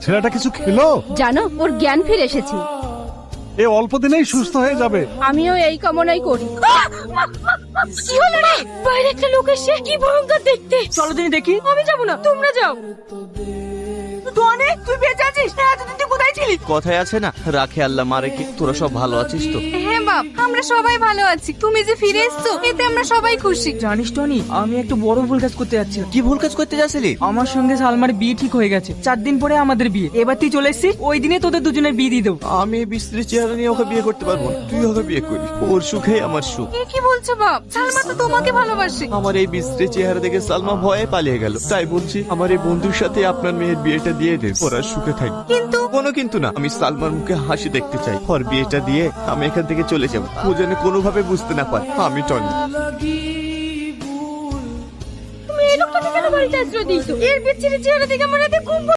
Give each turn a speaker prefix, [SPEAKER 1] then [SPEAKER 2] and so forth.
[SPEAKER 1] ছেলেটা কিছু খেলো?
[SPEAKER 2] জানো, ওর জ্ঞান ফিরে এসেছে।
[SPEAKER 1] এ অল্প দিনেই সুস্থ হয়ে যাবে।
[SPEAKER 2] আমিও এই কামনাই করি। কি হলো রে? বাইরে একটা লোক এসে, কি ভয়ঙ্কর দেখতে।
[SPEAKER 3] চলো দিন দেখি।
[SPEAKER 2] আমি যাবো না, তোমরা যাও।
[SPEAKER 3] টনি, তুই বেঁচে আছিস? এতদিন তুই কোথায় ছিলি?
[SPEAKER 4] কথায় আছে না, রাখে আল্লাহ মারে কি। তোরা সব ভালো আছিস তো?
[SPEAKER 2] হ্যাঁ বাপ, আমরা সবাই ভালো আছি। তুমি যে ফিরে এসছো, এতে আমরা সবাই খুশি।
[SPEAKER 3] জানিস টনি, আমি একটা বড় ভুল কাজ করতে যাচ্ছি।
[SPEAKER 4] কি ভুল কাজ করতে যাচ্ছিলি?
[SPEAKER 3] আমার সঙ্গে সালমার বিয়ে ঠিক হয়ে গেছে। 4 দিন পরে আমাদের বিয়ে। এবার তুই চলে এসেছিস, ওই দিনে তোদের দুজনের বিয়ে দিয়ে দেবো।
[SPEAKER 4] আমি এই বিশ্রী চেহারা নিয়ে ওকে বিয়ে করতে পারবো না। তুই ওকে বিয়ে করিস, ওর সুখেই আমার সুখ।
[SPEAKER 2] এ কি বলছো বাপ? সালমা তো তোমাকে ভালোবাসে।
[SPEAKER 4] আমার এই বিশ্রী চেহারা দেখে সালমা ভয়ে পালিয়ে গেল। তাই বলছি, আমার এই বন্ধুর সাথে আপনার মেয়ের বিয়েটা দিয়ে দে, ওরা সুখে থাকবে।
[SPEAKER 2] কিন্তু
[SPEAKER 4] কোনো কিন্তু না, আমি সালমার মুখে হাসি দেখতে চাই। ওর বিয়েটা দিয়ে আমি এখান থেকে চলে যাবো। ও যেন কোনোভাবে বুঝতে না পারে আমি টনি।
[SPEAKER 2] তুমি এই লোকটাকে কেন বাড়িতে আশ্রয় দিয়েছো? এর বিচ্ছিরি চেহারা দেখে আমার এতে খুব